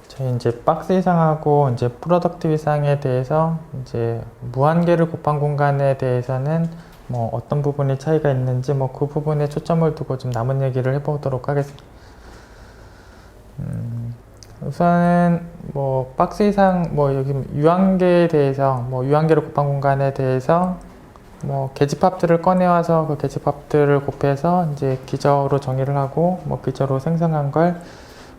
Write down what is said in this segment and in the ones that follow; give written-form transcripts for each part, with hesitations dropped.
저희 이제 박스 이상하고 이제 프로덕트 이상에 대해서 이제 무한계를 곱한 공간에 대해서는 뭐 어떤 부분이 차이가 있는지 뭐 그 부분에 초점을 두고 좀 남은 얘기를 해보도록 하겠습니다. 우선은 뭐 박스 이상 뭐 여기 유한계에 대해서 뭐 유한계를 곱한 공간에 대해서 뭐 계집합들을 꺼내와서 그 계집합들을 곱해서 이제 기저로 정의를 하고 뭐 기저로 생성한 걸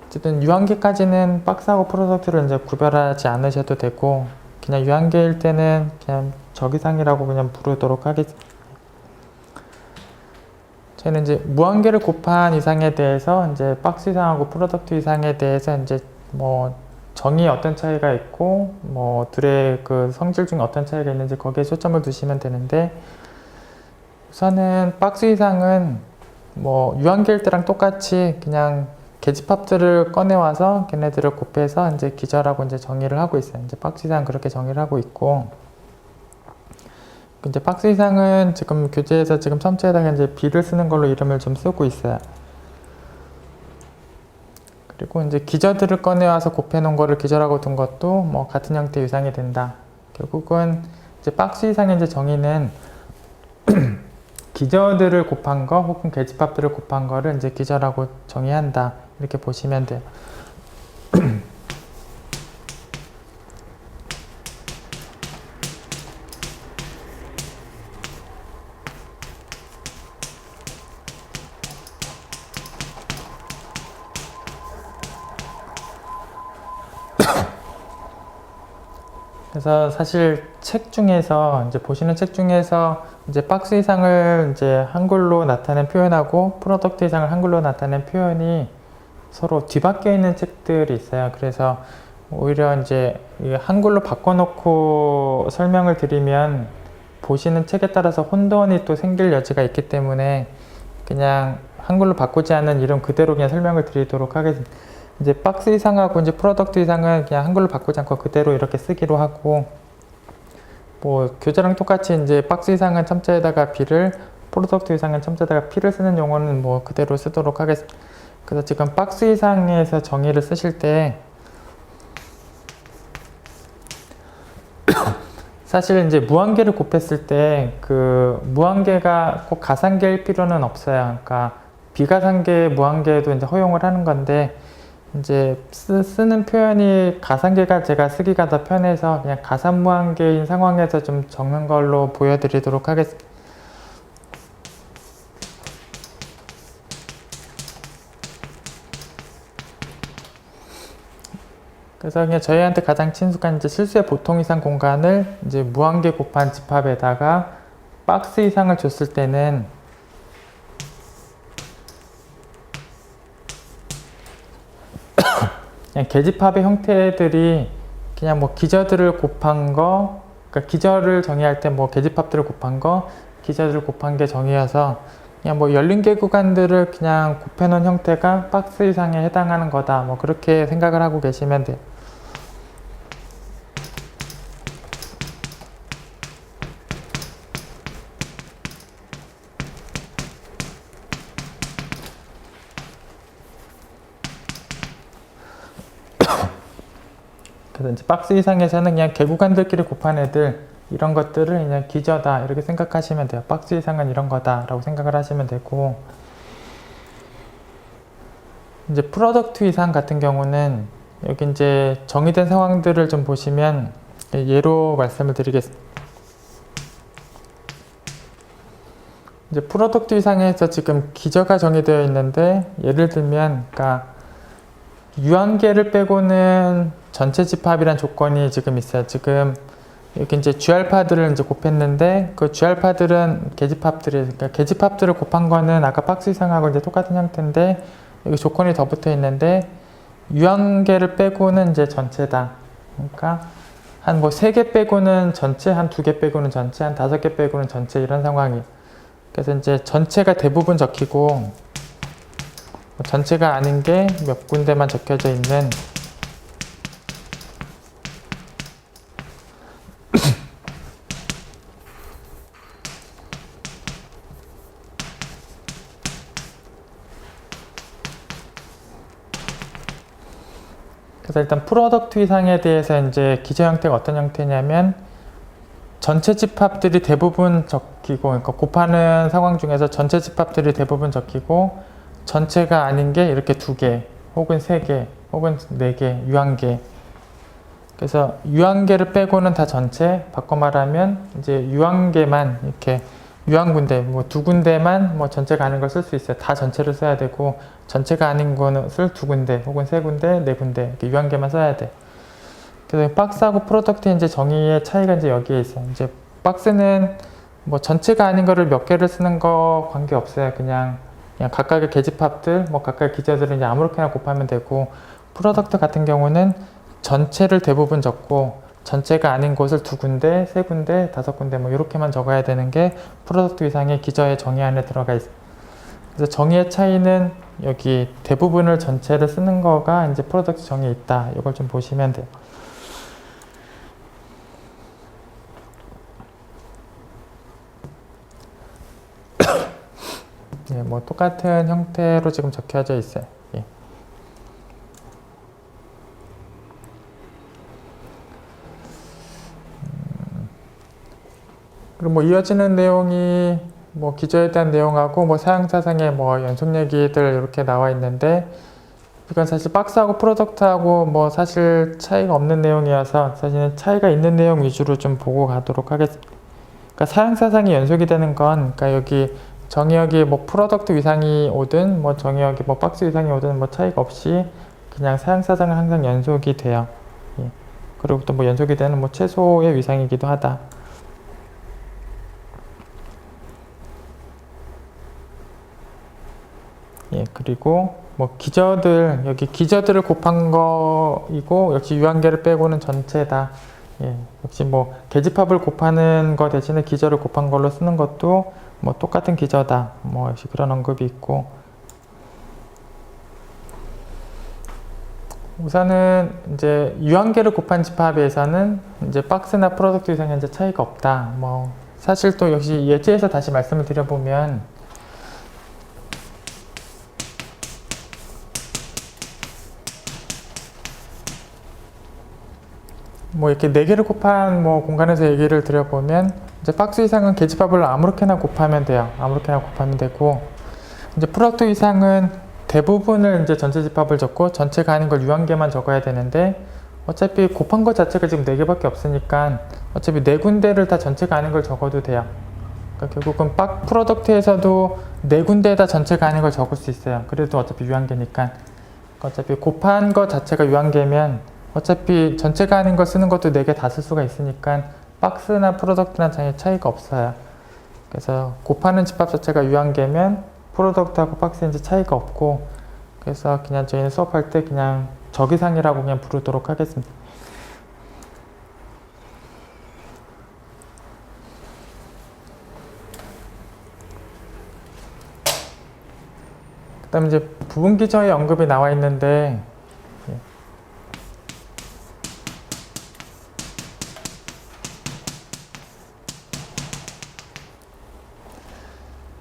어쨌든 유한계까지는 박스하고 프로덕트를 이제 구별하지 않으셔도 되고 그냥 유한계일 때는 그냥 적이상이라고 그냥 부르도록 하겠습니다. 저희는 이제 무한계를 곱한 이상에 대해서 이제 박스 이상하고 프로덕트 이상에 대해서 이제 뭐 정의에 어떤 차이가 있고 뭐 둘의 그 성질 중에 어떤 차이가 있는지 거기에 초점을 두시면 되는데 우선은 박스 이상은 뭐 유한계일 때랑 똑같이 그냥 계집합들을 꺼내와서 걔네들을 곱해서 이제 기저라고 이제 정의를 하고 있어요. 이제 박스 이상 그렇게 정의를 하고 있고 이제 박스 이상은 지금 교재에서 지금 첨체에다가 이제 B를 쓰는 걸로 이름을 좀 쓰고 있어요. 그리고 이제 기저들을 꺼내와서 곱해놓은 거를 기저라고 둔 것도 뭐 같은 형태의 유상이 된다. 결국은 이제 박스 이상의 이제 정의는 기저들을 곱한 거 혹은 계집합들을 곱한 거를 이제 기저라고 정의한다. 이렇게 보시면 돼요. 그래서 사실 책 중에서 이제 보시는 책 중에서 이제 박스 이상을 이제 한글로 나타낸 표현하고 프로덕트 이상을 한글로 나타낸 표현이 서로 뒤바뀌어 있는 책들이 있어요. 그래서 오히려 이제 한글로 바꿔놓고 설명을 드리면 보시는 책에 따라서 혼돈이 또 생길 여지가 있기 때문에 그냥 한글로 바꾸지 않은 이름 그대로 그냥 설명을 드리도록 하겠습니다. 이제 박스 이상하고 이제 프로덕트 이상은 그냥 한글로 바꾸지 않고 그대로 이렇게 쓰기로 하고 뭐 교재랑 똑같이 이제 박스 이상은 첨자에다가 B를 프로덕트 이상은 첨자에다가 P를 쓰는 용어는 뭐 그대로 쓰도록 하겠습니다. 그래서 지금 박스 이상에서 정의를 쓰실 때 사실 이제 무한계를 곱했을 때 그 무한계가 꼭 가상계일 필요는 없어요. 그러니까 비가상계 무한계도 이제 허용을 하는 건데 이제 쓰는 표현이 가상계가 제가 쓰기가 더 편해서 그냥 가산무한계인 상황에서 좀 적는 걸로 보여드리도록 하겠습니다. 그래서 그냥 저희한테 가장 친숙한 이제 실수의 보통 이상 공간을 이제 무한계 곱한 집합에다가 박스 이상을 줬을 때는 그냥 계집합의 형태들이 그냥 뭐 기저들을 곱한 거, 그러니까 기저를 정의할 때 뭐 계집합들을 곱한 거, 기저들을 곱한 게 정의여서 그냥 뭐 열린 계 구간들을 그냥 곱해놓은 형태가 박스 이상에 해당하는 거다. 뭐 그렇게 생각을 하고 계시면 돼요. 그래서 이제 박스 이상에서는 그냥 개구간들끼리 곱한 애들 이런 것들을 그냥 기저다 이렇게 생각하시면 돼요. 박스 이상은 이런 거다 라고 생각을 하시면 되고 이제 프로덕트 이상 같은 경우는 여기 이제 정의된 상황들을 좀 보시면 예로 말씀을 드리겠습니다. 이제 프로덕트 이상에서 지금 기저가 정의되어 있는데 예를 들면 그러니까 유한계를 빼고는 전체 집합이란 조건이 지금 있어요. 지금 여기 이제 G알파들을 이제 곱했는데 그 G알파들은 계집합들이 그러니까 계집합들을 곱한 거는 아까 박스 이상하고 이제 똑같은 형태인데 여기 조건이 더 붙어 있는데 유한계를 빼고는 이제 전체다. 그러니까 한 뭐 3개 빼고는 전체, 한 2개 빼고는 전체, 한 5개 빼고는 전체 이런 상황이. 그래서 이제 전체가 대부분 적히고 전체가 아닌 게 몇 군데만 적혀져 있는 그래서 일단 프로덕트 이상에 대해서 이제 기저 형태가 어떤 형태냐면 전체 집합들이 대부분 적히고, 그러니까 곱하는 상황 중에서 전체 집합들이 대부분 적히고 전체가 아닌 게 이렇게 2개 혹은 3개 혹은 4개 유한계. 그래서 유한계를 빼고는 다 전체. 바꿔 말하면 이제 유한계만 이렇게 유한군데 뭐 2군데만 뭐 전체가 아닌 걸 쓸 수 있어요. 다 전체를 써야 되고 전체가 아닌 것을 2군데 혹은 3군데 4군데 이렇게 유한계만 써야 돼. 그래서 박스하고 프로덕트의 이제 정의의 차이가 이제 여기에 있어요. 이제 박스는 뭐 전체가 아닌 거를 몇 개를 쓰는 거 관계 없어요. 그냥 각각의 계집합들, 뭐 각각의 기저들을 이제 아무렇게나 곱하면 되고, 프로덕트 같은 경우는 전체를 대부분 적고 전체가 아닌 곳을 2군데, 3군데, 5군데 뭐 이렇게만 적어야 되는 게 프로덕트 이상의 기저의 정의 안에 들어가 있어요. 그래서 정의의 차이는 여기 대부분을 전체를 쓰는 거가 이제 프로덕트 정의에 있다. 이걸 좀 보시면 돼요. 예, 뭐 똑같은 형태로 지금 적혀져 있어요. 예. 그리고 뭐 이어지는 내용이 뭐 기저에 대한 내용하고 뭐 사양사상의 뭐 연속 얘기들 이렇게 나와 있는데, 이건 사실 박스하고 프로덕트하고 뭐 사실 차이가 없는 내용이어서 사실은 차이가 있는 내용 위주로 좀 보고 가도록 하겠습니다. 그러니까 사양사상이 연속이 되는 건, 그러니까 여기 정의역이 뭐 프로덕트 위상이 오든 뭐 정의역이 뭐 박스 위상이 오든 뭐 차이가 없이 그냥 사양사상은 항상 연속이 돼요. 예. 그리고 또 뭐 연속이 되는 뭐 최소의 위상이기도 하다. 예, 그리고 뭐 기저들, 여기 기저들을 곱한 거이고 역시 유한계를 빼고는 전체다. 예, 역시 뭐 계집합을 곱하는 거 대신에 기저를 곱한 걸로 쓰는 것도 뭐 똑같은 기저다. 뭐 역시 그런 언급이 있고, 우선은 이제 유한계를 곱한 집합에서는 이제 박스나 프로덕트 이상의 이제 차이가 없다. 뭐 사실 또 역시 예제에서 다시 말씀을 드려보면, 뭐 이렇게 4개를 곱한 뭐 공간에서 얘기를 드려보면, 이제 박스 이상은 계집합을 아무렇게나 곱하면 돼요. 아무렇게나 곱하면 되고, 이제 프로덕트 이상은 대부분을 이제 전체 집합을 적고 전체가 아닌 걸 유한계만 적어야 되는데, 어차피 곱한 것 자체가 지금 4개밖에 없으니까 어차피 4군데를 다 전체가 아닌 걸 적어도 돼요. 그러니까 결국은 프로덕트에서도 4군데에다 전체가 아닌 걸 적을 수 있어요. 그래도 어차피 유한계니까. 그러니까 어차피 곱한 것 자체가 유한계면 어차피 전체가 아닌 걸 쓰는 것도 4개 다 쓸 수가 있으니까 박스나 프로덕트랑 전혀 차이가 없어요. 그래서 곱하는 집합 자체가 유한계면 프로덕트하고 박스에 이제 차이가 없고, 그래서 그냥 저희는 수업할 때 그냥 적이상이라고 그냥 부르도록 하겠습니다. 그 다음에 이제 부분기저의 언급이 나와 있는데,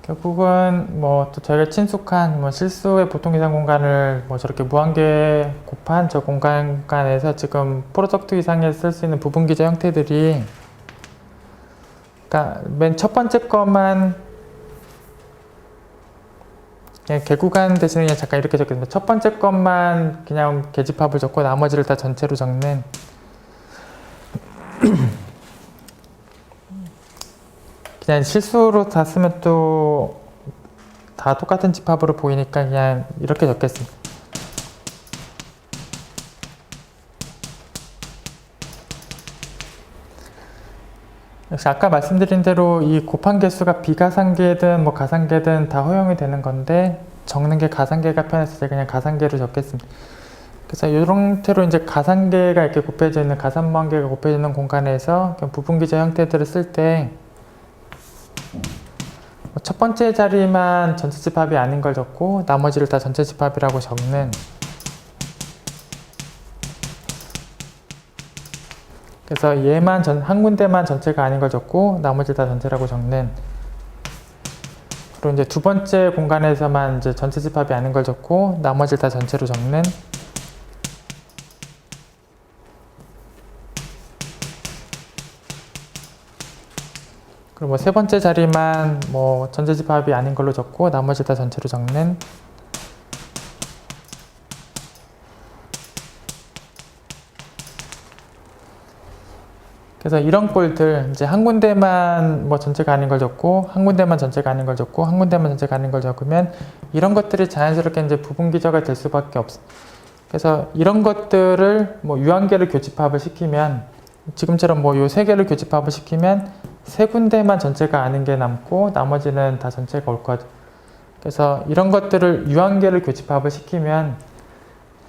결국은 뭐 또 저희가 친숙한 뭐 실수의 보통 이상 공간을 뭐 저렇게 무한계 곱한 저 공간에서 지금 프로덕트 이상에 쓸 수 있는 부분기저 형태들이, 그러니까 맨 첫 번째 것만 그냥 개구간 대신에 그냥 잠깐 이렇게 적겠습니다. 첫 번째 것만 그냥 계집합을 적고 나머지를 다 전체로 적는 그냥 실수로 다 쓰면 또 다 똑같은 집합으로 보이니까 그냥 이렇게 적겠습니다. 역시 아까 말씀드린 대로 이 곱한 개수가 비가상계든 뭐 가상계든 다 허용이 되는 건데, 적는 게 가상계가 편해서 제가 그냥 가상계로 적겠습니다. 그래서 이런 형태로 이제 가상계가 이렇게 곱해져 있는, 가산무한계가 곱해져 있는 공간에서 부분기저 형태들을 쓸 때 첫 번째 자리만 전체 집합이 아닌 걸 적고 나머지를 다 전체 집합이라고 적는, 그래서 얘만 한 군데만 전체가 아닌 걸 적고 나머지 다 전체라고 적는, 그리고 이제 두 번째 공간에서만 이제 전체 집합이 아닌 걸 적고 나머지를 다 전체로 적는, 그리고 뭐 세 번째 자리만 뭐 전체집합이 아닌 걸로 적고 나머지 다 전체로 적는. 그래서 이런 꼴들 이제 한 군데만 뭐 전체가 아닌 걸 적고 한 군데만 전체가 아닌 걸 적고 한 군데만 전체가 아닌 걸 적으면 이런 것들이 자연스럽게 이제 부분기저가 될 수밖에 없어. 그래서 이런 것들을 뭐 유한계를 교집합을 시키면 지금처럼 뭐 요 세 개를 교집합을 시키면 세 군데만 전체가 아닌 게 남고 나머지는 다 전체가 올 거죠. 그래서 이런 것들을 유한계를 교집합을 시키면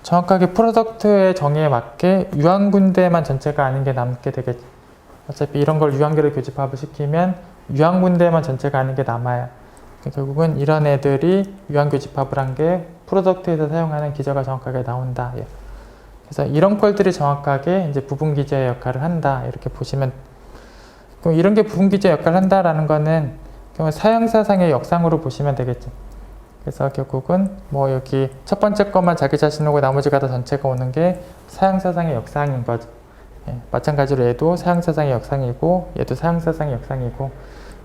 정확하게 프로덕트의 정의에 맞게 유한 군데만 전체가 아닌 게 남게 되겠죠. 어차피 이런 걸 유한계를 교집합을 시키면 유한 군데만 전체가 아닌 게 남아요. 결국은 이런 애들이 유한 교집합을 한 게 프로덕트에서 사용하는 기저가 정확하게 나온다. 그래서 이런 꼴들이 정확하게 이제 부분 기저의 역할을 한다. 이렇게 보시면, 그럼 이런 게 부분 기저 역할을 한다라는 거는 사형사상의 역상으로 보시면 되겠죠. 그래서 결국은 뭐 여기 첫 번째 것만 자기 자신 오고 나머지가 다 전체가 오는 게 사형사상의 역상인 거죠. 마찬가지로 얘도 사형사상의 역상이고 얘도 사형사상의 역상이고,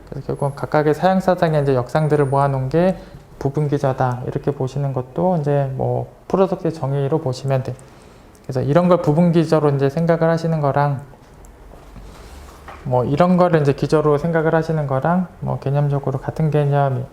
그래서 결국 각각의 사형사상의 이제 역상들을 모아놓은 게 부분기저다. 이렇게 보시는 것도 이제 뭐 프로덕트의 정의로 보시면 돼. 그래서 이런 걸 부분기저로 이제 생각을 하시는 거랑 뭐 이런 거를 이제 기저로 생각을 하시는 거랑 뭐 개념적으로 같은 개념이.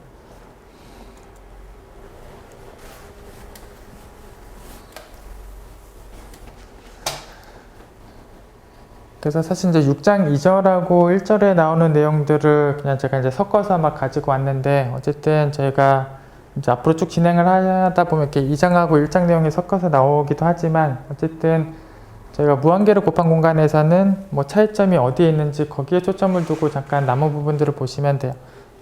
그래서 사실 이제 6장 2절하고 1절에 나오는 내용들을 그냥 제가 이제 섞어서 막 가지고 왔는데, 어쨌든 저희가 이제 앞으로 쭉 진행을 하다 보면 이렇게 2장하고 1장 내용이 섞어서 나오기도 하지만, 어쨌든 저희가 무한계를 곱한 공간에서는 뭐 차이점이 어디에 있는지 거기에 초점을 두고 잠깐 남은 부분들을 보시면 돼요.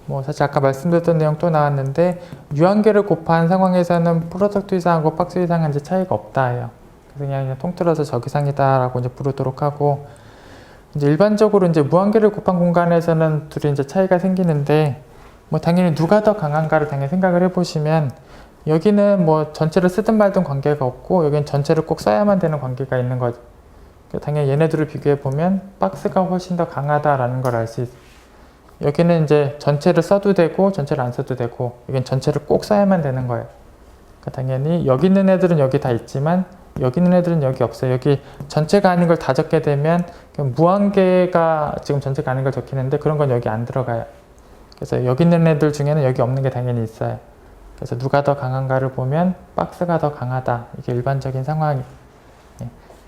뭐 사실 아까 말씀드렸던 내용 또 나왔는데, 유한계를 곱한 상황에서는 프로덕트 이상하고 박스 이상은 이제 차이가 없다 해요. 그래서 그냥 통틀어서 저기상이다라고 이제 부르도록 하고, 이제 일반적으로 이제 무한계를 곱한 공간에서는 둘이 이제 차이가 생기는데, 뭐 당연히 누가 더 강한가를 당연히 생각을 해보시면, 여기는 뭐 전체를 쓰든 말든 관계가 없고 여기는 전체를 꼭 써야만 되는 관계가 있는 거죠. 당연히 얘네들을 비교해 보면 박스가 훨씬 더 강하다라는 걸 알 수 있어요. 여기는 이제 전체를 써도 되고 전체를 안 써도 되고, 여기는 전체를 꼭 써야만 되는 거예요. 그러니까 당연히 여기 있는 애들은 여기 다 있지만 여기 있는 애들은 여기 없어요. 여기 전체가 아닌 걸 다 적게 되면 무한계가 지금 전체가 아닌 걸 적히는데 그런 건 여기 안 들어가요. 그래서 여기 있는 애들 중에는 여기 없는 게 당연히 있어요. 그래서 누가 더 강한가를 보면 박스가 더 강하다. 이게 일반적인 상황이에요.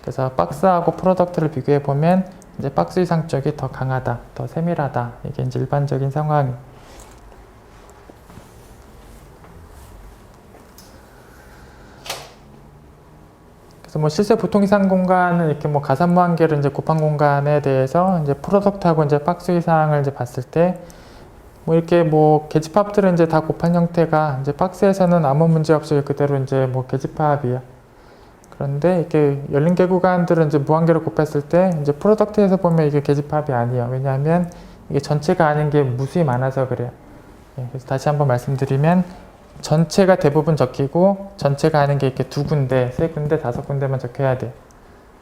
그래서 박스하고 프로덕트를 비교해 보면 이제 박스 이상 쪽이 더 강하다, 더 세밀하다. 이게 이제 일반적인 상황이에요. 그래서 뭐 실제 보통 이상 공간은 이렇게 뭐 가산무한계를 이제 곱한 공간에 대해서 이제 프로덕트하고 이제 박스 이상을 이제 봤을 때, 뭐 이렇게 뭐 계집합들은 이제 다 곱한 형태가 이제 박스에서는 아무 문제 없이 그대로 이제 뭐 계집합이에요. 그런데 이렇게 열린 개 구간들은 이제 무한계로 곱했을 때 이제 프로덕트에서 보면 이게 계집합이 아니에요. 왜냐하면 이게 전체가 아닌 게 무수히 많아서 그래요. 그래서 다시 한번 말씀드리면, 전체가 대부분 적히고 전체가 아닌 게 이렇게 두 군데, 세 군데, 다섯 군데만 적혀야 돼요.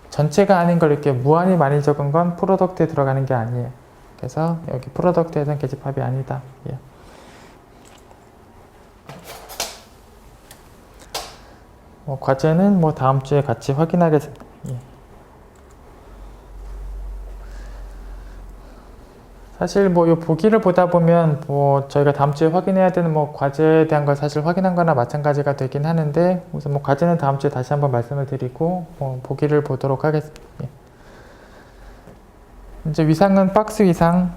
전체가 아닌 걸 이렇게 무한히 많이 적은 건 프로덕트에 들어가는 게 아니에요. 그래서 여기 프로덕트에서는 계집합이 아니다. 예. 뭐 과제는 뭐 다음 주에 같이 확인하겠습니다. 예. 사실 뭐 요 보기를 보다 보면 뭐 저희가 다음 주에 확인해야 되는 뭐 과제에 대한 걸 사실 확인한 거나 마찬가지가 되긴 하는데, 우선 뭐 과제는 다음 주에 다시 한번 말씀을 드리고 뭐 보기를 보도록 하겠습니다. 예. 이제 위상은 박스 위상.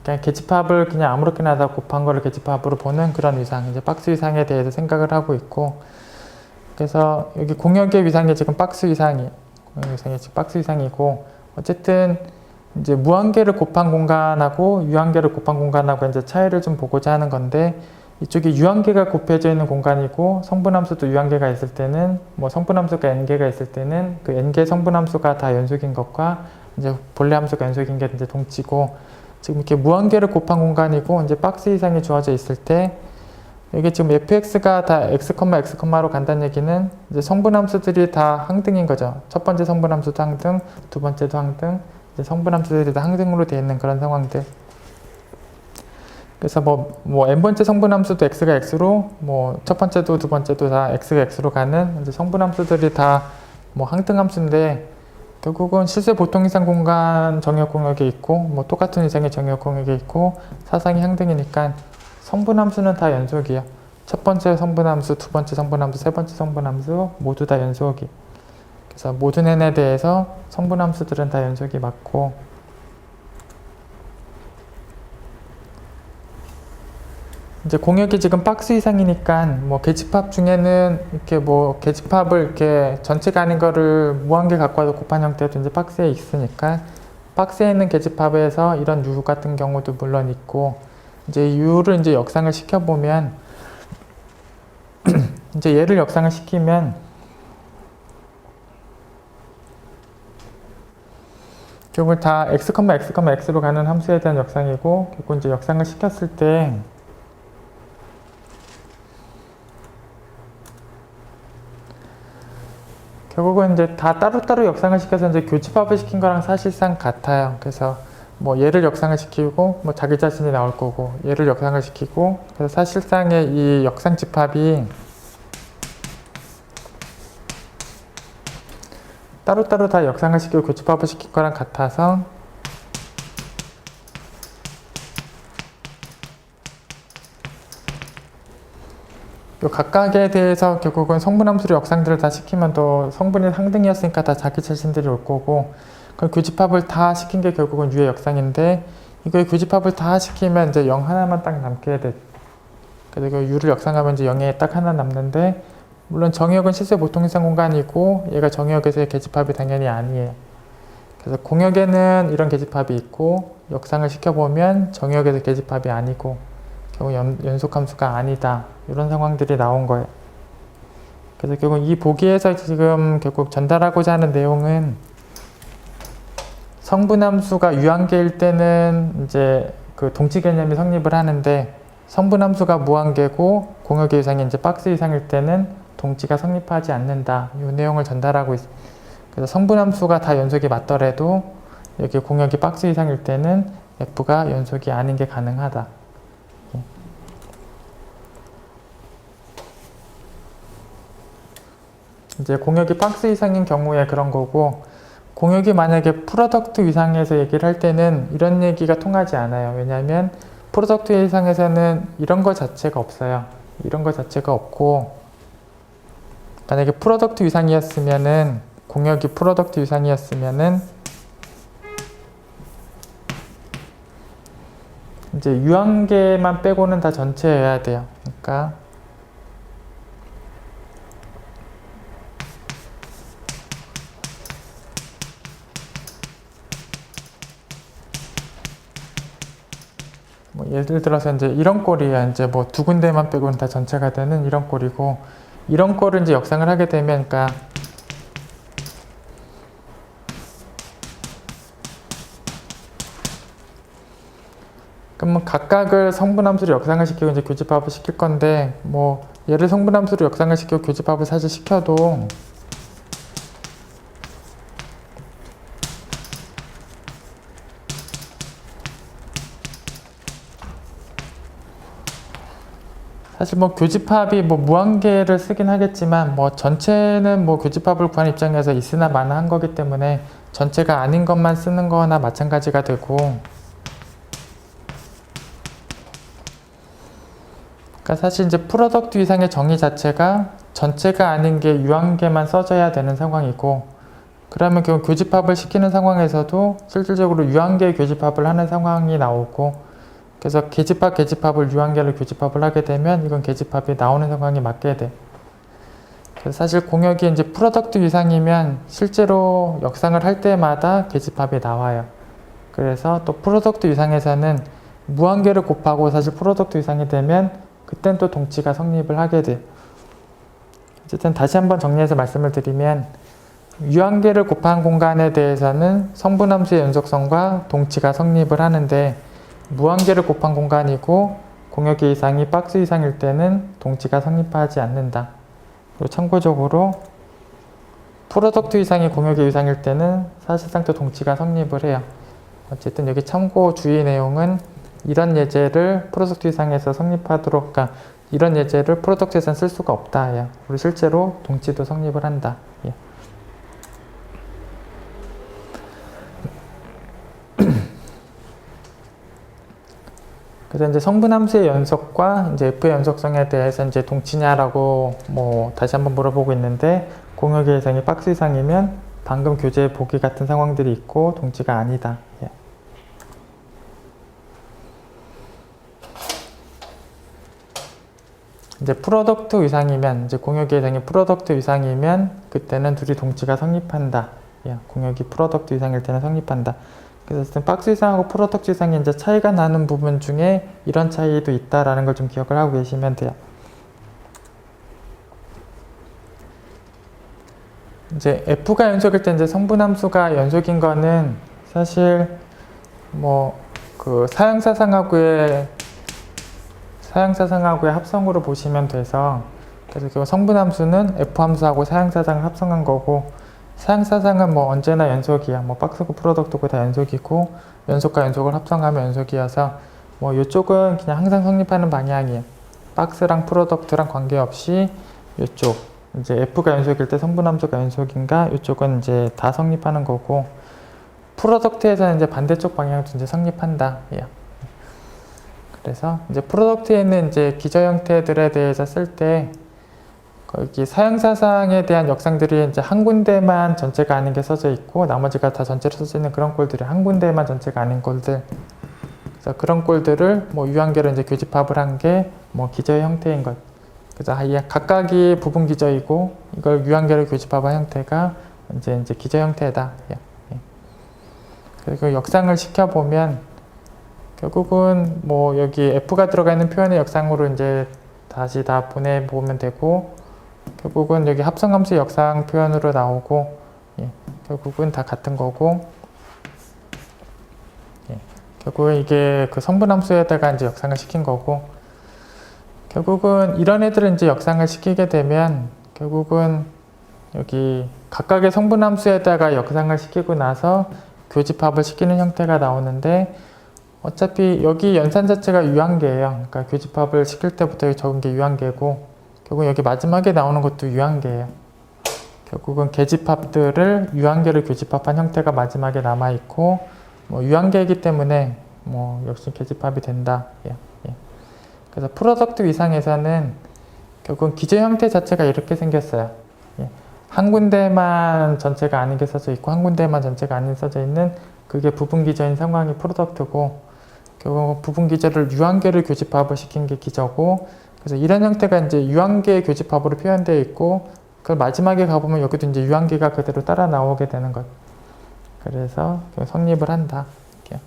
그냥 계집합을 그냥 아무렇게나 다 곱한 거를 계집합으로 보는 그런 위상, 이제 박스 위상에 대해서 생각을 하고 있고, 그래서 여기 공역의 위상이 지금 박스 위상이, 공역 위상이 지금 박스 위상이고, 어쨌든 이제 무한계를 곱한 공간하고 유한계를 곱한 공간하고 이제 차이를 좀 보고자 하는 건데, 이쪽이 유한계가 곱해져 있는 공간이고 성분함수도 유한계가 있을 때는 뭐 성분함수가 n개가 있을 때는 그 n개 성분함수가 다 연속인 것과 이제 본래 함수가 연속인 게 이제 동치고, 지금 이렇게 무한계를 곱한 공간이고 이제 박스 이상이 주어져 있을 때, 이게 지금 fx가 다 x, x로 간다는 얘기는 이제 성분함수들이 다 항등인 거죠. 첫 번째 성분함수도 항등, 두 번째도 항등, 이제 성분함수들이 다 항등으로 되어 있는 그런 상황들. 그래서 뭐 n번째 성분함수도 x가 x로, 뭐 첫 번째도 두 번째도 다 x가 x로 가는 이제 성분함수들이 다 뭐 항등함수인데, 결국은 실제 보통 이상 공간 정역 공역에 있고, 뭐 똑같은 이상의 정역 공역에 있고, 사상이 항등이니까 성분함수는 다 연속이에요. 첫 번째 성분함수, 두 번째 성분함수, 세 번째 성분함수 모두 다 연속이. 그래서 모든 n에 대해서 성분함수들은 다 연속이 맞고, 이제 공역이 지금 박스 이상이니까 뭐 계집합 중에는 이렇게 뭐 계집합을 이렇게 전체가 아닌 거를 무한계 갖고 와서 곱한 형태도 이제 박스에 있으니까, 박스에 있는 계집합에서 이런 U 같은 경우도 물론 있고, 이제 U를 이제 역상을 시켜보면 이제 얘를 역상을 시키면 결국 다 x, x, x로 가는 함수에 대한 역상이고, 결국 이제 역상을 시켰을 때 결국은 이제 다 따로따로 역상을 시켜서 이제 교집합을 시킨 거랑 사실상 같아요. 그래서 뭐 얘를 역상을 시키고 뭐 자기 자신이 나올 거고, 얘를 역상을 시키고, 그래서 사실상의 이 역상 집합이 따로따로 다 역상을 시키고 교집합을 시킨 거랑 같아서 요 각각에 대해서 결국은 성분함수로 역상들을 다 시키면 또 성분이 상등이었으니까 다 자기 자신들이 올 거고, 그럼 교집합을 다 시킨 게 결국은 U의 역상인데, 이거의 교집합을 다 시키면 이제 0 하나만 딱 남게 돼. 그래서 U를 역상하면 이제 0에 딱 하나 남는데, 물론 정역은 실제 보통 이상 공간이고 얘가 정역에서의 계집합이 당연히 아니에요. 그래서 공역에는 이런 계집합이 있고, 역상을 시켜보면 정역에서 계집합이 아니고 결국 연속함수가 아니다, 이런 상황들이 나온 거예요. 그래서 결국 이 보기에서 지금 결국 전달하고자 하는 내용은, 성분함수가 유한계일 때는 이제 그 동치 개념이 성립을 하는데, 성분함수가 무한계고 공역의 이상이 이제 박스 이상일 때는 동치가 성립하지 않는다, 이 내용을 전달하고 있습니다. 그래서 성분함수가 다 연속이 맞더라도 여기 공역이 박스 이상일 때는 F가 연속이 아닌 게 가능하다. 이제 공역이 박스 이상인 경우에 그런 거고, 공역이 만약에 프로덕트 이상에서 얘기를 할 때는 이런 얘기가 통하지 않아요. 왜냐하면 프로덕트 이상에서는 이런 거 자체가 없어요. 이런 거 자체가 없고, 만약에 프로덕트 이상이었으면은, 공역이 프로덕트 이상이었으면은 이제 유한계만 빼고는 다 전체여야 돼요. 그러니까 뭐 예를 들어서 이제 이런 꼴이야. 이제 뭐 두 군데만 빼고는 다 전체가 되는 이런 꼴이고, 이런 꼴을 이제 역상을 하게 되면, 그러니까 그러면 각각을 성분함수로 역상을 시키고 이제 교집합을 시킬 건데, 뭐 얘를 성분함수로 역상을 시키고 교집합을 사실 시켜도 사실 뭐 교집합이 뭐 무한계를 쓰긴 하겠지만, 뭐 전체는 뭐 교집합을 구하는 입장에서 있으나 마나 한 거기 때문에 전체가 아닌 것만 쓰는 거나 마찬가지가 되고, 그러니까 사실 이제 프로덕트 이상의 정의 자체가 전체가 아닌 게 유한계만 써져야 되는 상황이고, 그러면 결국 교집합을 시키는 상황에서도 실질적으로 유한계 교집합을 하는 상황이 나오고, 그래서 계집합을 유한계로 교집합을 하게 되면 이건 계집합이 나오는 상황이 맞게 돼. 그래서 사실 공역이 이제 프로덕트 이상이면 실제로 역상을 할 때마다 계집합이 나와요. 그래서 또 프로덕트 이상에서는 무한계를 곱하고 사실 프로덕트 이상이 되면 그땐 또 동치가 성립을 하게 돼. 어쨌든 다시 한번 정리해서 말씀을 드리면, 유한계를 곱한 공간에 대해서는 성분함수의 연속성과 동치가 성립을 하는데, 무한계를 곱한 공간이고 공역의 이상이 박스 이상일 때는 동치가 성립하지 않는다. 그리고 참고적으로 프로덕트 이상이 공역의 이상일 때는 사실상 또 동치가 성립을 해요. 어쨌든 여기 참고 주의 내용은 이런 예제를 프로덕트 이상에서 성립하도록, 그러니까 이런 예제를 프로덕트에서는 쓸 수가 없다. 예. 그리고 실제로 동치도 성립을 한다. 예. 그래서 이제 성분함수의 연속과 이제 F의 연속성에 대해서 이제 동치냐라고 뭐 다시 한번 물어보고 있는데, 공역의 이상이 박스 이상이면 방금 교재에 보기 같은 상황들이 있고 동치가 아니다. 예. 이제 프로덕트 이상이면, 이제 공역의 이상이 프로덕트 이상이면 그때는 둘이 동치가 성립한다. 예. 공역이 프로덕트 이상일 때는 성립한다. 그래서 박스 이상하고 프로덕트 이상이 이제 차이가 나는 부분 중에 이런 차이도 있다라는 걸 좀 기억을 하고 계시면 돼요. 이제 F가 연속일 때 이제 성분함수가 연속인 거는 사실 뭐 그 사형사상하고의 합성으로 보시면 돼서, 그래서 그 성분함수는 F함수하고 사형사상을 합성한 거고, 사형사상은 뭐 언제나 연속이야. 뭐 박스고 프로덕트고 다 연속이고, 연속과 연속을 합성하면 연속이어서 뭐 이쪽은 그냥 항상 성립하는 방향이에요. 박스랑 프로덕트랑 관계없이 이쪽 이제 F가 연속일 때 성분함수가 연속인가, 이쪽은 이제 다 성립하는 거고, 프로덕트에서는 이제 반대쪽 방향도 이제 성립한다. 예. 그래서 이제 프로덕트에 있는 이제 기저 형태들에 대해서 쓸 때 거기 사형사상에 대한 역상들이 이제 한 군데만 전체가 아닌 게 써져 있고, 나머지가 다 전체로 써져 있는 그런 꼴들이 한 군데만 전체가 아닌 꼴들. 그래서 그런 꼴들을 뭐 유한계로 이제 교집합을 한 게 뭐 기저의 형태인 것. 그래서 각각이 부분 기저이고, 이걸 유한계로 교집합한 형태가 이제 기저 형태다. 예. 그리고 역상을 시켜보면 결국은 뭐 여기 F가 들어가 있는 표현의 역상으로 이제 다시 다 보내보면 되고, 결국은 여기 합성함수 역상 표현으로 나오고, 예, 결국은 다 같은 거고, 예, 결국은 이게 그 성분함수에다가 이제 역상을 시킨 거고, 결국은 이런 애들을 이제 역상을 시키게 되면 결국은 여기 각각의 성분함수에다가 역상을 시키고 나서 교집합을 시키는 형태가 나오는데, 어차피 여기 연산 자체가 유한계예요. 그러니까 교집합을 시킬 때부터 적은 게 유한계고, 결국 여기 마지막에 나오는 것도 유한계예요. 결국은 계집합들을 유한계를 교집합한 형태가 마지막에 남아있고, 뭐 유한계이기 때문에 뭐 역시 계집합이 된다. 예. 그래서 프로덕트 이상에서는 결국은 기저 형태 자체가 이렇게 생겼어요. 예. 한 군데만 전체가 아닌 게 써져 있고, 한 군데만 전체가 아닌 게 써져 있는 그게 부분 기저인 상황이 프로덕트고, 결국 부분 기저를 유한계를 교집합을 시킨 게 기저고, 그래서 이런 형태가 이제 유한계 교집합으로 표현되어 있고, 그 마지막에 가보면 여기도 이제 유한계가 그대로 따라 나오게 되는 것. 그래서 성립을 한다. 이렇게.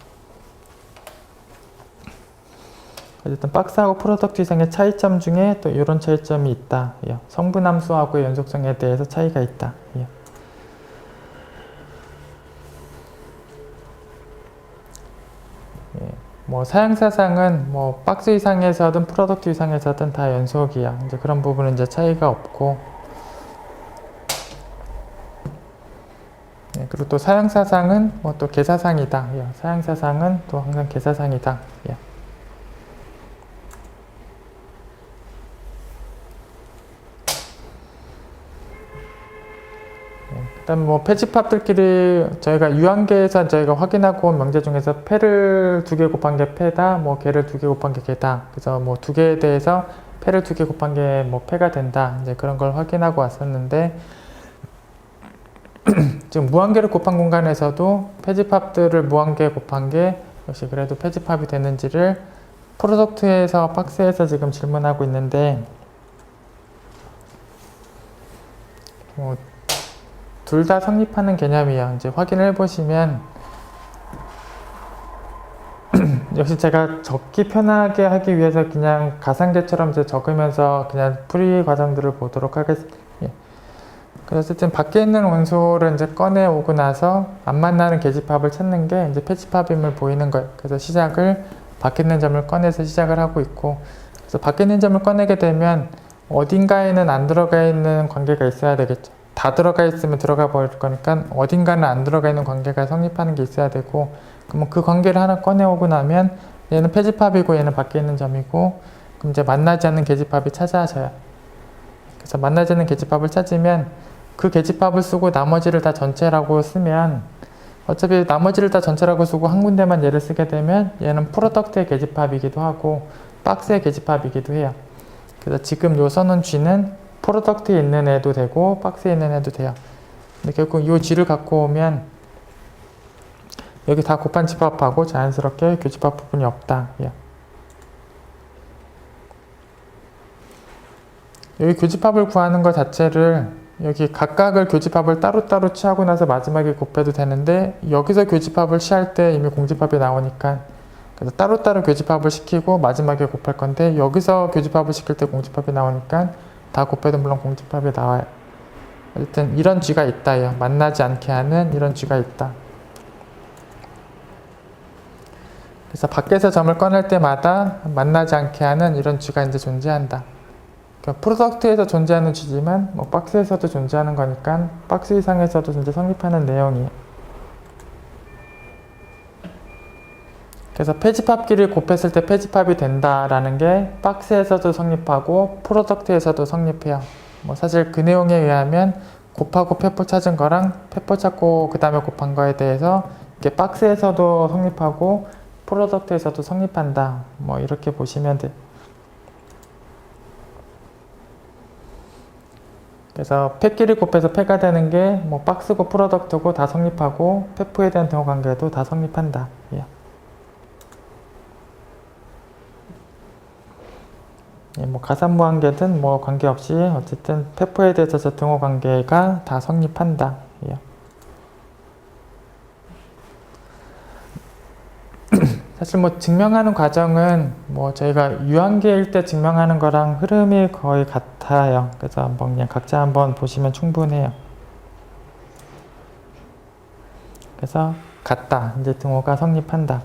어쨌든 박스하고 프로덕트 이상의 차이점 중에 또 이런 차이점이 있다. 성분함수하고의 연속성에 대해서 차이가 있다. 뭐 사형사상은 뭐 박스 이상에서든 프로덕트 이상에서든 다 연속이야. 이제 그런 부분은 이제 차이가 없고, 그리고 또 사형사상은 뭐 또 계사상이다. 사형사상은 또 항상 계사상이다. 그다음 뭐 패집합들끼리 저희가 유한계에서 저희가 확인하고 온 명제 중에서 패를 2개 곱한 게 패다, 뭐 개를 2개 곱한 게 개다. 그래서 뭐 2개에 대해서 패를 2개 곱한 게 뭐 패가 된다. 이제 그런 걸 확인하고 왔었는데, 지금 무한계를 곱한 공간에서도 패집합들을 무한계 곱한 게 역시 그래도 패집합이 되는지를 프로덕트에서 박스에서 지금 질문하고 있는데, 둘 다 성립하는 개념이에요. 이제 확인을 해보시면 역시 제가 적기 편하게 하기 위해서 그냥 가상계처럼 이제 적으면서 그냥 풀이 과정들을 보도록 하겠습니다. 그래서 어쨌든 밖에 있는 원소를 이제 꺼내 오고 나서 안 만나는 계집합을 찾는 게 이제 패집합임을 보이는 거예요. 그래서 시작을 밖에 있는 점을 꺼내서 시작을 하고 있고, 그래서 밖에 있는 점을 꺼내게 되면 어딘가에는 안 들어가 있는 관계가 있어야 되겠죠. 다 들어가 있으면 들어가 버릴 거니까 어딘가는 안 들어가 있는 관계가 성립하는 게 있어야 되고, 그럼 그 관계를 하나 꺼내오고 나면 얘는 페집합이고 얘는 밖에 있는 점이고, 그럼 이제 만나지 않는 계집합이 찾아져요. 그래서 만나지 않는 계집합을 찾으면 그 계집합을 쓰고 나머지를 다 전체라고 쓰면, 어차피 나머지를 다 전체라고 쓰고 한 군데만 얘를 쓰게 되면 얘는 프로덕트의 계집합이기도 하고 박스의 계집합이기도 해요. 그래서 지금 요 선언 G는 프로덕트에 있는 애도 되고 박스에 있는 애도 돼요. 근데 결국 요 G를 갖고 오면 여기 다 곱한 집합하고 자연스럽게 교집합 부분이 없다. 예. 여기 교집합을 구하는 것 자체를 여기 각각을 교집합을 따로따로 취하고 나서 마지막에 곱해도 되는데, 여기서 교집합을 취할 때 이미 공집합이 나오니까 그래서 따로따로 교집합을 시키고 마지막에 곱할 건데, 여기서 교집합을 시킬 때 공집합이 나오니까 다 곱해도 물론 공집합이 나와요. 어쨌든 이런 G가 있다요. 만나지 않게 하는 이런 G가 있다. 그래서 밖에서 점을 꺼낼 때마다 만나지 않게 하는 이런 G가 이제 존재한다. 그러니까 프로덕트에서 존재하는 G지만 뭐 박스에서도 존재하는 거니까 박스 이상에서도 이제 성립하는 내용이에요. 그래서 페집합끼리 곱했을 때 페집합이 된다라는 게 박스에서도 성립하고 프로덕트에서도 성립해요. 뭐 사실 그 내용에 의하면 곱하고 페포 찾은 거랑 페포 찾고 그 다음에 곱한 거에 대해서 이게 박스에서도 성립하고 프로덕트에서도 성립한다. 뭐 이렇게 보시면 돼요. 그래서 패끼리 곱해서 패가 되는 게 뭐 박스고 프로덕트고 다 성립하고 페포에 대한 등호 관계도 다 성립한다. 예. 예, 뭐 가산무한계든 뭐 관계없이 어쨌든 페포에 대해서 저 등호 관계가 다 성립한다. 예. 사실 뭐 증명하는 과정은 뭐 저희가 유한계일 때 증명하는 거랑 흐름이 거의 같아요. 그래서 한번 그냥 각자 한번 보시면 충분해요. 그래서 같다. 이제 등호가 성립한다.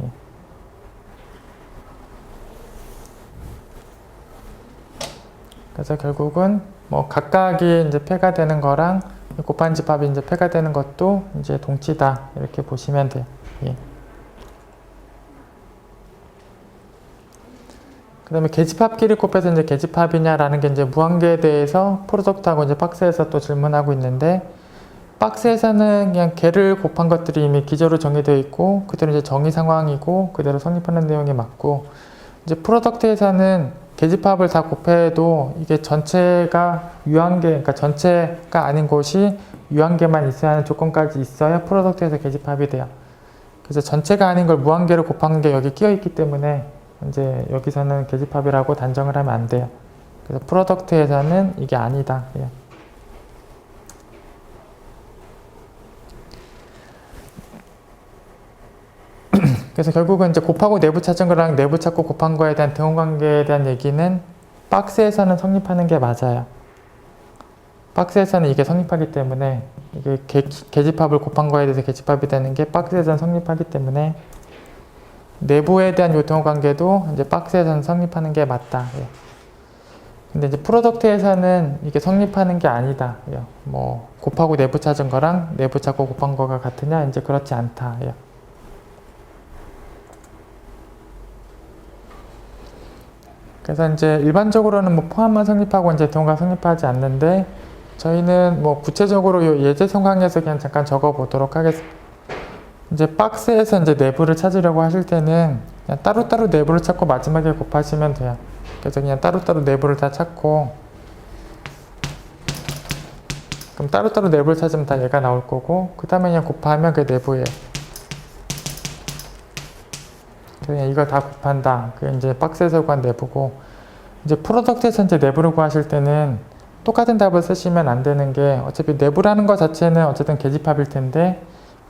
예. 그래서 결국은 뭐 각각이 이제 패가 되는 거랑 곱한 집합이 이제 패가 되는 것도 이제 동치다. 이렇게 보시면 돼요. 예. 그 다음에 계집합끼리 곱해서 이제 계집합이냐라는 게 이제 무한계에 대해서 프로덕트하고 이제 박스에서 또 질문하고 있는데, 박스에서는 그냥 계를 곱한 것들이 이미 기저로 정의되어 있고 그대로 이제 정의 상황이고 그대로 성립하는 내용이 맞고, 이제 프로덕트에서는 계집합을 다 곱해도 이게 전체가 유한계, 그러니까 전체가 아닌 곳이 유한계만 있어야 하는 조건까지 있어야 프로덕트에서 계집합이 돼요. 그래서 전체가 아닌 걸 무한계로 곱한 게 여기 끼어 있기 때문에 이제 여기서는 계집합이라고 단정을 하면 안 돼요. 그래서 프로덕트에서는 이게 아니다. 예. 그래서 결국은 이제 곱하고 내부 찾은 거랑 내부 찾고 곱한 거에 대한 등호관계에 대한 얘기는 박스에서는 성립하는 게 맞아요. 박스에서는 이게 성립하기 때문에 이게 계집합을 곱한 거에 대해서 계집합이 되는 게 박스에서는 성립하기 때문에 내부에 대한 요 등호관계도 이제 박스에서는 성립하는 게 맞다. 예. 근데 이제 프로덕트에서는 이게 성립하는 게 아니다. 예. 뭐 곱하고 내부 찾은 거랑 내부 찾고 곱한 거가 같으냐? 이제 그렇지 않다. 예. 그래서 이제 일반적으로는 뭐 포함만 성립하고 이제 등호가 성립하지 않는데, 저희는 뭐 구체적으로 요 예제 상황에서 그냥 잠깐 적어 보도록 하겠습니다. 이제 박스에서 이제 내부를 찾으려고 하실 때는 그냥 따로따로 내부를 찾고 마지막에 곱하시면 돼요. 그래서 그냥 따로따로 내부를 다 찾고, 그럼 따로따로 내부를 찾으면 다 얘가 나올 거고, 그 다음에 그냥 곱하면 그 내부에 그냥 이거 다 곱한다. 그게 이제 박스에서 구한 내부고, 이제 프로덕트에서 이제 내부를 구하실 때는 똑같은 답을 쓰시면 안 되는 게, 어차피 내부라는 것 자체는 어쨌든 계집합일 텐데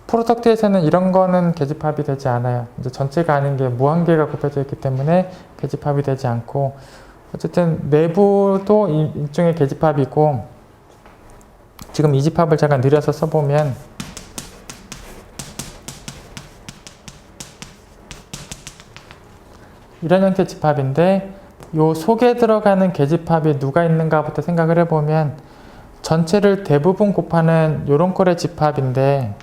프로덕트에서는 이런 거는 계집합이 되지 않아요. 이제 전체가 아닌 게 무한계가 곱해져 있기 때문에 계집합이 되지 않고, 어쨌든 내부도 일종의 계집합이고, 지금 이 집합을 제가 느려서 써보면 이런 형태의 집합인데, 요 속에 들어가는 계집합이 누가 있는가부터 생각을 해보면 전체를 대부분 곱하는 요런 꼴의 집합인데,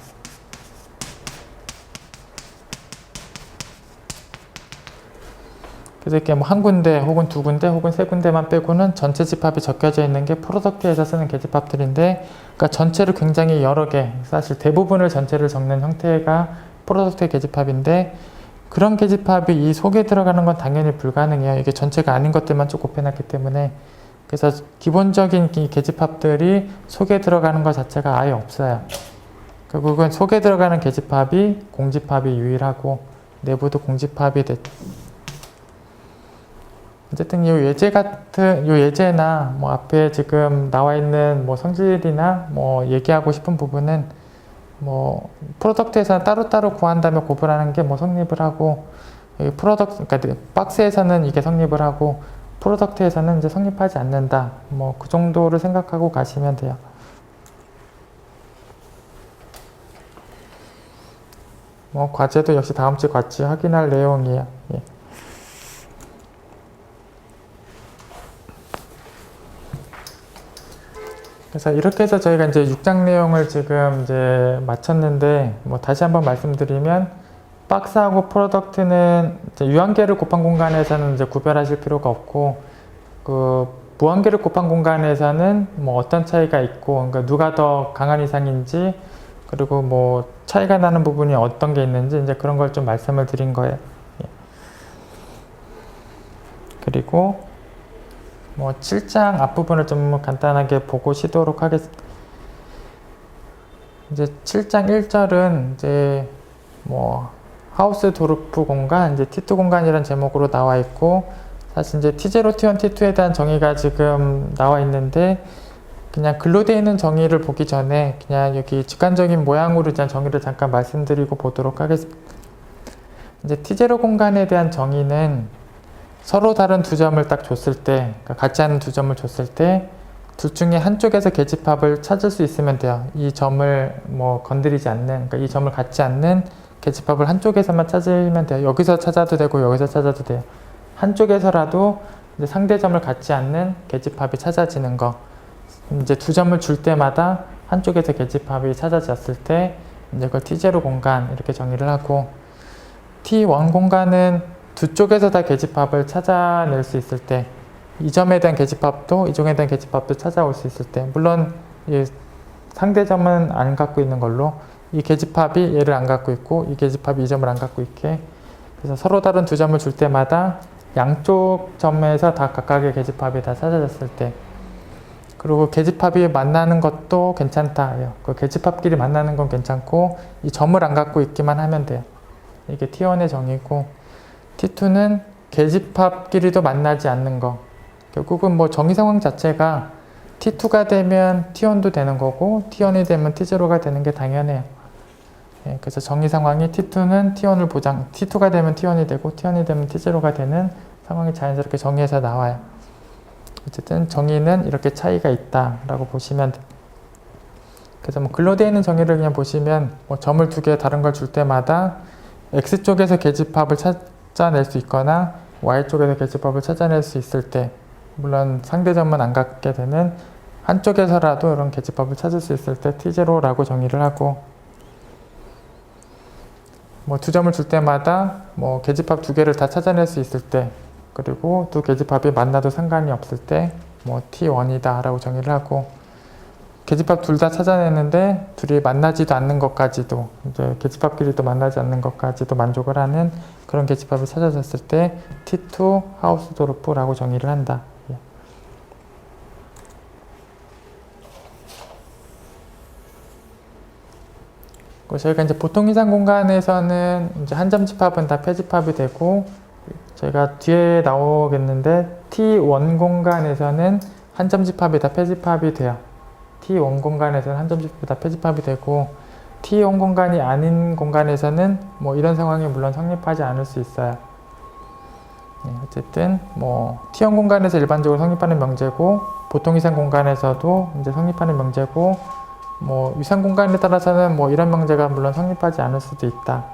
그래서 이렇게 뭐 한 군데 혹은 두 군데 혹은 세 군데만 빼고는 전체 집합이 적혀져 있는 게 프로덕트에서 쓰는 계집합들인데, 그러니까 전체를 굉장히 여러 개, 사실 대부분을 전체를 적는 형태가 프로덕트의 계집합인데, 그런 계집합이 이 속에 들어가는 건 당연히 불가능해요. 이게 전체가 아닌 것들만 쭉 곱해놨기 때문에. 그래서 기본적인 이 계집합들이 속에 들어가는 것 자체가 아예 없어요. 결국은 속에 들어가는 계집합이 공집합이 유일하고 내부도 공집합이 어쨌든 이 예제나 뭐 앞에 지금 나와 있는 뭐 성질이나 뭐 얘기하고 싶은 부분은 뭐 프로덕트에서는 따로따로 구한다며 구분하는 게 뭐 성립을 하고, 그러니까 박스에서는 이게 성립을 하고 프로덕트에서는 이제 성립하지 않는다. 뭐 그 정도를 생각하고 가시면 돼요. 뭐 과제도 역시 다음 주 같이 확인할 내용이에요. 예. 그래서 이렇게 해서 저희가 이제 6장 내용을 지금 이제 마쳤는데, 뭐 다시 한번 말씀드리면, 박스하고 프로덕트는 이제 유한계를 곱한 공간에서는 이제 구별하실 필요가 없고, 그 무한계를 곱한 공간에서는 뭐 어떤 차이가 있고, 그러니까 누가 더 강한 이상인지, 그리고 뭐 차이가 나는 부분이 어떤 게 있는지 이제 그런 걸 좀 말씀을 드린 거예요. 예. 그리고 뭐 7장 앞부분을 좀 간단하게 보고 쉬도록 하겠습니다. 이제 7장 1절은 이제 뭐 하우스도르프 공간, 이제 T2 공간이라는 제목으로 나와 있고, 사실 이제 T0, T1, T2에 대한 정의가 지금 나와 있는데, 그냥 글로 되어 있는 정의를 보기 전에 그냥 여기 직관적인 모양으로 일단 정의를 잠깐 말씀드리고 보도록 하겠습니다. 이제 T0 공간에 대한 정의는 서로 다른 두 점을 딱 줬을 때, 그러니까 같지 않은 두 점을 줬을 때 둘 중에 한쪽에서 계집합을 찾을 수 있으면 돼요. 이 점을 뭐 건드리지 않는, 그러니까 이 점을 갖지 않는 계집합을 한쪽에서만 찾으면 돼요. 여기서 찾아도 되고 여기서 찾아도 돼요. 한쪽에서라도 이제 상대점을 갖지 않는 계집합이 찾아지는 거. 이제 두 점을 줄 때마다 한쪽에서 계집합이 찾아졌을 때 이제 그걸 T0 공간 이렇게 정의를 하고, T1 공간은 두 쪽에서 다 계집합을 찾아낼 수 있을 때, 이 점에 대한 계집합도 이 점에 대한 계집합도 찾아올 수 있을 때, 물론 이 상대점은 안 갖고 있는 걸로 이 계집합이 얘를 안 갖고 있고 이 계집합이 이 점을 안 갖고 있게, 그래서 서로 다른 두 점을 줄 때마다 양쪽 점에서 다 각각의 계집합이 다 찾아졌을 때, 그리고 계집합이 만나는 것도 괜찮다. 그 계집합끼리 만나는 건 괜찮고 이 점을 안 갖고 있기만 하면 돼요. 이게 T1의 정의고, T2는 계집합끼리도 만나지 않는 거. 결국은 뭐 정의 상황 자체가 T2가 되면 T1도 되는 거고 T1이 되면 T0가 되는 게 당연해요. 예, 그래서 정의 상황이 T2는 T1을 T2가 되면 T1이 되고 T1이 되면 T0가 되는 상황이 자연스럽게 정의에서 나와요. 어쨌든 정의는 이렇게 차이가 있다라고 보시면 돼요. 그래서 뭐 글로 되어 있는 정의를 그냥 보시면 뭐 점을 두 개 다른 걸 줄 때마다 X쪽에서 계집합을 찾아낼 수 있거나 Y쪽에서 계집합을 찾아낼 수 있을 때, 물론 상대점은 안 갖게 되는 한쪽에서라도 이런 계집합을 찾을 수 있을 때 T0라고 정의를 하고, 뭐 두 점을 줄 때마다 뭐 계집합 두 개를 다 찾아낼 수 있을 때, 그리고 두 계집합이 만나도 상관이 없을 때 뭐 T1이다 라고 정의를 하고, 계집합 둘 다 찾아내는데 둘이 만나지도 않는 것까지도, 이제 계집합끼리도 만나지 않는 것까지도 만족을 하는 그런 계집합을 찾아졌을 때 T2 하우스도르프라고 정의를 한다. 저희가 이제 보통 이상 공간에서는 이제 한 점 집합은 다 폐집합이 되고, 저희가 뒤에 나오겠는데 T1 공간에서는 한 점 집합이 다 폐집합이 돼요. T1 공간에서는 한 점 집합이 다 폐집합이 되고, T1 공간이 아닌 공간에서는 뭐 이런 상황이 물론 성립하지 않을 수 있어요. 네, 어쨌든 뭐 T1 공간에서 일반적으로 성립하는 명제고, 보통 이상 공간에서도 이제 성립하는 명제고, 뭐 위상 공간에 따라서는 뭐 이런 명제가 물론 성립하지 않을 수도 있다.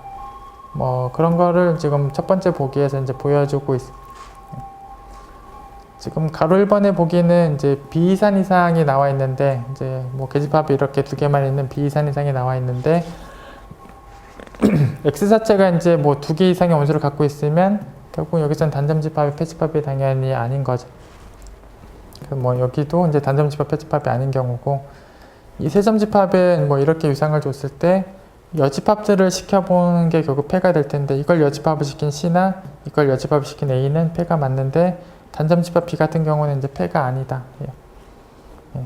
뭐 그런 거를 지금 첫 번째 보기에서 이제 보여주고 있습니다. 지금 가로 1번에 보기에는 이제 비이산 이상이 나와 있는데, 이제 뭐 계집합이 이렇게 두 개만 있는 비이산 이상이 나와 있는데, x 자체가 이제 뭐 두 개 이상의 원소를 갖고 있으면 결국 여기선 단점집합이 패집합이 당연히 아닌 거죠. 뭐 여기도 이제 단점집합 패집합이 아닌 경우고, 이 세점집합은 뭐 이렇게 유상을 줬을 때 여집합들을 시켜보는 게 결국 패가 될 텐데, 이걸 여집합을 시킨 C나 이걸 여집합을 시킨 A는 패가 맞는데, 단점집합 B 같은 경우는 이제 패가 아니다.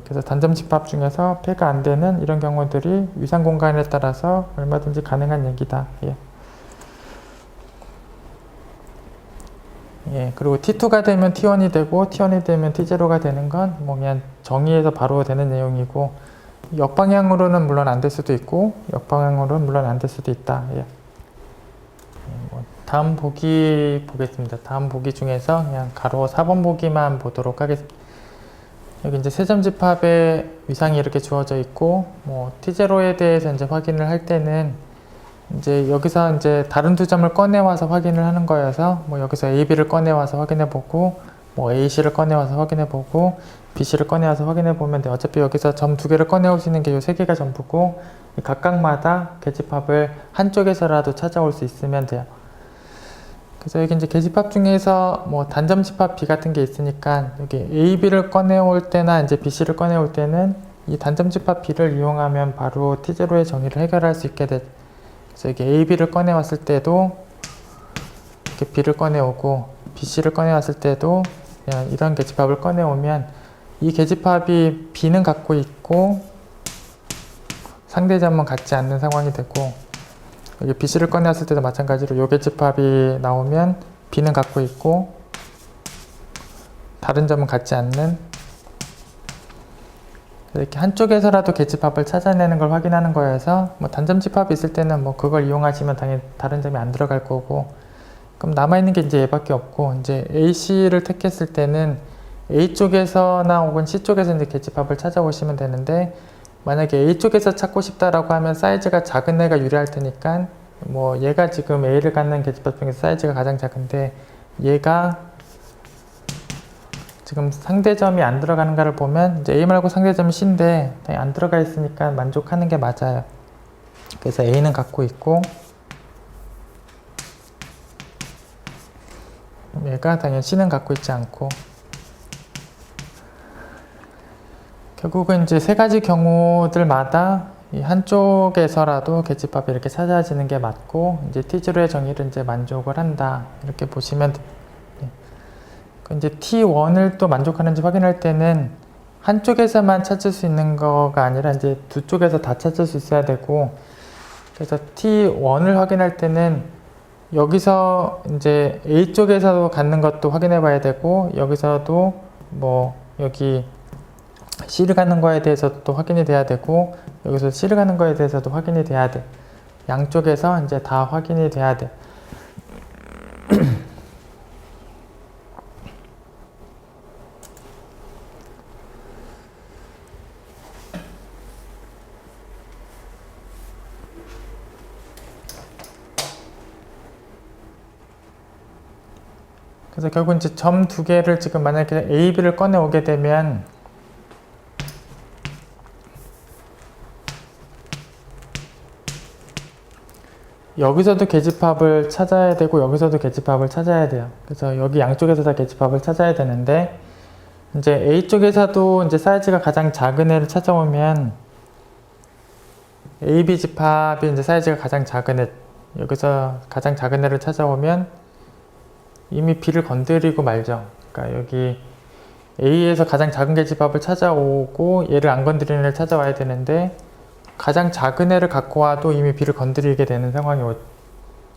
그래서 단점집합 중에서 패가 안 되는 이런 경우들이 위상 공간에 따라서 얼마든지 가능한 얘기다. 그리고 T2가 되면 T1이 되고 T1이 되면 T0가 되는 건 뭐 그냥 정의에서 바로 되는 내용이고, 역방향으로는 물론 안 될 수도 있고 역방향으로는 물론 안 될 수도 있다. 다음 보기 보겠습니다. 다음 보기 중에서 그냥 가로 4번 보기만 보도록 하겠습니다. 여기 이제 세점집합의 위상이 이렇게 주어져 있고, 뭐 T0에 대해서 이제 확인을 할 때는 이제 여기서 이제 다른 두 점을 꺼내와서 확인을 하는 거여서, 뭐 여기서 AB를 꺼내와서 확인해보고, 뭐 AC를 꺼내와서 확인해보고, BC를 꺼내와서 확인해보면 돼. 어차피 여기서 점 두 개를 꺼내올 수 있는 게 이 세 개가 전부고, 각각마다 계집합을 한쪽에서라도 찾아올 수 있으면 돼요. 그래서 여기 이제 계집합 중에서 뭐 단점집합 B 같은 게 있으니까, 여기 AB를 꺼내올 때나 이제 BC를 꺼내올 때는 이 단점집합 B를 이용하면 바로 T0의 정의를 해결할 수 있게 돼. 그래서 여기 AB를 꺼내왔을 때도 이렇게 B를 꺼내오고, BC를 꺼내왔을 때도 그냥 이런 계집합을 꺼내오면 이 계집합이 B는 갖고 있고 상대점은 갖지 않는 상황이 되고, 여기 BC를 꺼내왔을 때도 마찬가지로 요 계집합이 나오면 B는 갖고 있고 다른 점은 갖지 않는, 이렇게 한쪽에서라도 계집합을 찾아내는 걸 확인하는 거여서, 뭐 단점집합이 있을 때는 뭐 그걸 이용하시면 당연히 다른 점이 안 들어갈 거고, 그럼 남아있는 게 이제 얘밖에 없고, 이제 AC를 택했을 때는 A 쪽에서나 혹은 C 쪽에서 이제 계집합을 찾아오시면 되는데, 만약에 A 쪽에서 찾고 싶다라고 하면 사이즈가 작은 애가 유리할 테니까, 뭐 얘가 지금 A를 갖는 계집합 중에서 사이즈가 가장 작은데, 얘가 지금 상대점이 안 들어가는가를 보면 이제 A 말고 상대점이 C인데 안 들어가 있으니까 만족하는 게 맞아요. 그래서 A는 갖고 있고, 얘가 당연히 C는 갖고 있지 않고, 결국은 이제 세 가지 경우들마다 이 한쪽에서라도 계집합이 이렇게 찾아지는 게 맞고, 이제 T0의 정의를 이제 만족을 한다. 이렇게 보시면 돼요. 이제 T1을 또 만족하는지 확인할 때는 한쪽에서만 찾을 수 있는 거가 아니라 이제 두 쪽에서 다 찾을 수 있어야 되고, 그래서 T1을 확인할 때는 여기서 이제 A 쪽에서도 갖는 것도 확인해 봐야 되고, 여기서도 뭐 여기 C를 갖는 거에 대해서도 확인이 돼야 되고, 여기서 C를 갖는 거에 대해서도 확인이 돼야 돼. 양쪽에서 이제 다 확인이 돼야 돼. 그래서 결국 이제 점 두 개를 지금 만약에 A, B를 꺼내 오게 되면 여기서도 계집합을 찾아야 되고 여기서도 계집합을 찾아야 돼요. 그래서 여기 양쪽에서 다 계집합을 찾아야 되는데, 이제 A 쪽에서도 이제 사이즈가 가장 작은 애를 찾아오면 AB 집합이 이제 사이즈가 가장 작은 애, 여기서 가장 작은 애를 찾아오면 이미 B를 건드리고 말죠. 그러니까 여기 A에서 가장 작은 계집합을 찾아오고 얘를 안 건드리는 애를 찾아와야 되는데, 가장 작은 애를 갖고 와도 이미 B를 건드리게 되는 상황이 오죠.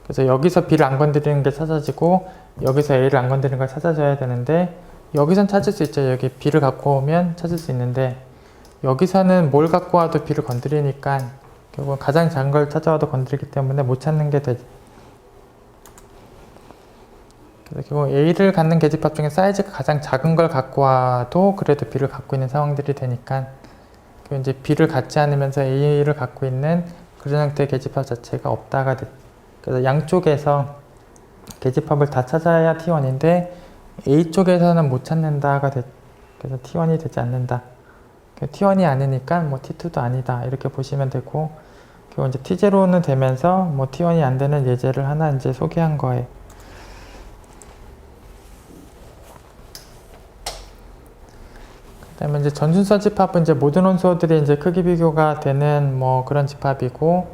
그래서 여기서 B를 안 건드리는 게 찾아지고 여기서 A를 안 건드리는 걸 찾아줘야 되는데, 여기선 찾을 수 있죠. 여기 B를 갖고 오면 찾을 수 있는데, 여기서는 뭘 갖고 와도 B를 건드리니까 결국 가장 작은 걸 찾아와도 건드리기 때문에 못 찾는 게 되죠. 그래서 결국 A를 갖는 계집합 중에 사이즈가 가장 작은 걸 갖고 와도 그래도 B를 갖고 있는 상황들이 되니까, 이제 B를 갖지 않으면서 A를 갖고 있는 그런 형태의 계집합 자체가 없다가 돼. 그래서 양쪽에서 계집합을 다 찾아야 T1인데, A 쪽에서는 못 찾는다가 그래서 T1이 되지 않는다. T1이 아니니까 뭐 T2도 아니다 이렇게 보시면 되고, 그리고 이제 T0는 되면서 뭐 T1이 안 되는 예제를 하나 이제 소개한 거예요. 그다음에 이제 전순서 집합은 이제 모든 원소들이 이제 크기 비교가 되는 뭐 그런 집합이고,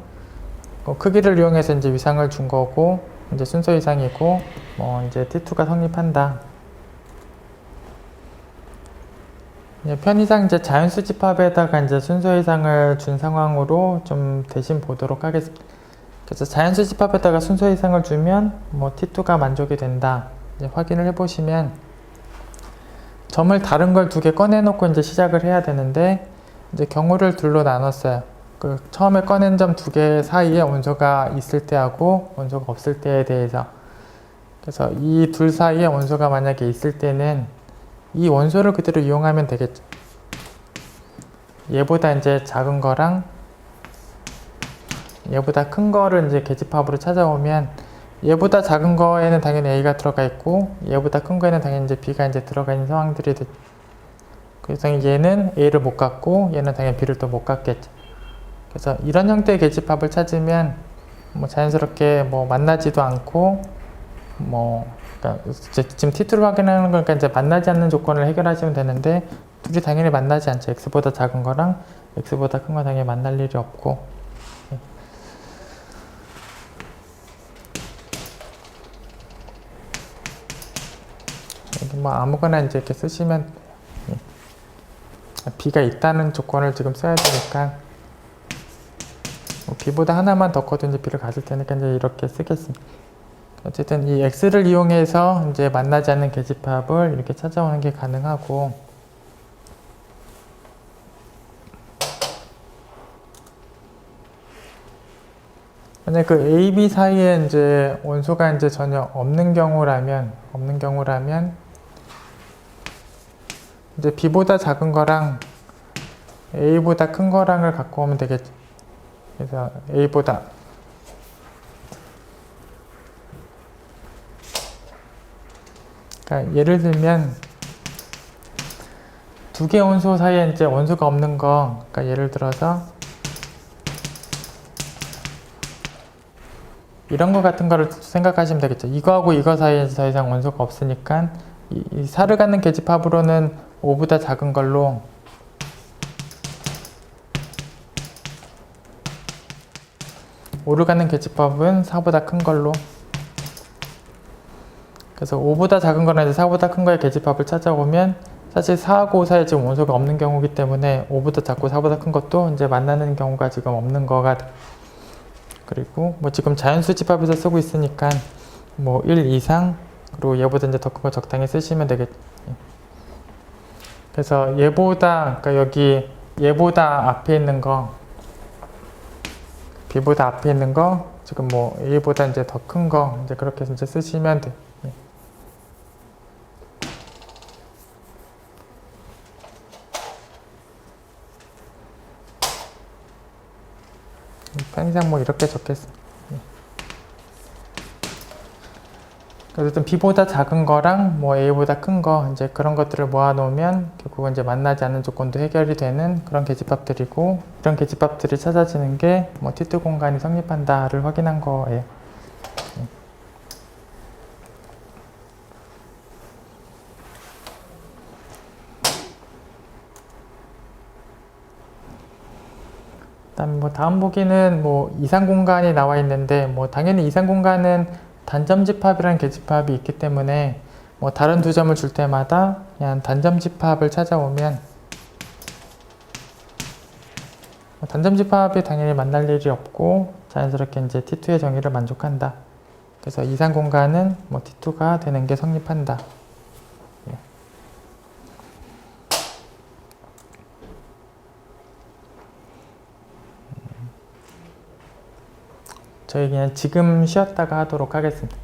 크기를 이용해서 이제 위상을 준 거고, 이제 순서 이상이고, 뭐 이제 T2가 성립한다. 편의상 이제 자연수 집합에다가 이제 순서 이상을 준 상황으로 좀 대신 보도록 하겠습니다. 그래서 자연수 집합에다가 순서 이상을 주면 뭐 T2가 만족이 된다. 이제 확인을 해보시면 점을 다른 걸 두 개 꺼내놓고 이제 시작을 해야 되는데, 이제 경우를 둘로 나눴어요. 그 처음에 꺼낸 점 두 개 사이에 원소가 있을 때하고 원소가 없을 때에 대해서. 그래서 이 둘 사이에 원소가 만약에 있을 때는 이 원소를 그대로 이용하면 되겠죠. 얘보다 이제 작은 거랑 얘보다 큰 거를 이제 계집합으로 찾아오면, 얘보다 작은 거에는 당연히 A가 들어가 있고 얘보다 큰 거에는 당연히 이제 B가 이제 들어가 있는 상황들이 됐죠. 그래서 얘는 A를 못 갖고 얘는 당연히 B를 또 못 갖겠죠. 그래서 이런 형태의 계집합을 찾으면 뭐 자연스럽게 뭐 만나지도 않고, 뭐 그러니까 지금 T2를 확인하는 거니까 이제 만나지 않는 조건을 해결하시면 되는데, 둘이 당연히 만나지 않죠. X보다 작은 거랑 X보다 큰 거 당연히 만날 일이 없고. 여기 뭐 아무거나 이제 이렇게 쓰시면 돼요. B가 있다는 조건을 지금 써야 되니까, 뭐 B보다 하나만 더 커도 이제 B를 가질 테니까 이제 이렇게 쓰겠습니다. 어쨌든 이 X를 이용해서 이제 만나지 않는 계집합을 이렇게 찾아오는 게 가능하고, 만약 그 A, B 사이에 이제 원소가 이제 전혀 없는 경우라면 이제 B보다 작은 거랑 A보다 큰 거랑을 갖고 오면 되겠죠. 그래서 A보다 그러니까 예를 들면 두 개 원소 사이에 이제 원소가 없는 거, 그러니까 예를 들어서 이런 거 같은 거를 생각하시면 되겠죠. 이거하고 이거 사이에 더 이상 원소가 없으니까 이 4를 갖는 계집합으로는 5보다 작은 걸로, 5를 갖는 계집합은 4보다 큰 걸로, 그래서 5보다 작은 거나 이제 4보다 큰 거의 계집합을 찾아오면, 사실 4하고 5 사이에 지금 원소가 없는 경우이기 때문에 5보다 작고 4보다 큰 것도 이제 만나는 경우가 지금 없는 거가. 그리고 뭐 지금 자연수 집합에서 쓰고 있으니까 뭐 1 이상, 그리고 얘보다 이제 더 큰 거 적당히 쓰시면 되겠죠. 그래서 얘보다, 그러니까 여기 얘보다 앞에 있는 거, B보다 앞에 있는 거, 지금 뭐 A보다 이제 더 큰 거, 이제 그렇게 이제 쓰시면 돼. 편의상 뭐 이렇게 적겠습니다. 어쨌든 B보다 작은 거랑 뭐 A보다 큰 거, 이제 그런 것들을 모아놓으면 결국은 이제 만나지 않는 조건도 해결이 되는 그런 계집합들이고, 이런 계집합들이 찾아지는 게 뭐 T2 공간이 성립한다를 확인한 거예요. 그다음 뭐 다음 보기는 뭐 이상 공간이 나와 있는데, 뭐 당연히 이상 공간은 단점 집합이라는 계집합이 있기 때문에 뭐 다른 두 점을 줄 때마다 그냥 단점 집합을 찾아오면, 뭐 단점 집합이 당연히 만날 일이 없고 자연스럽게 이제 T2의 정의를 만족한다. 그래서 이상 공간은 뭐 T2가 되는 게 성립한다. 저희 그냥 지금 쉬었다가 하도록 하겠습니다.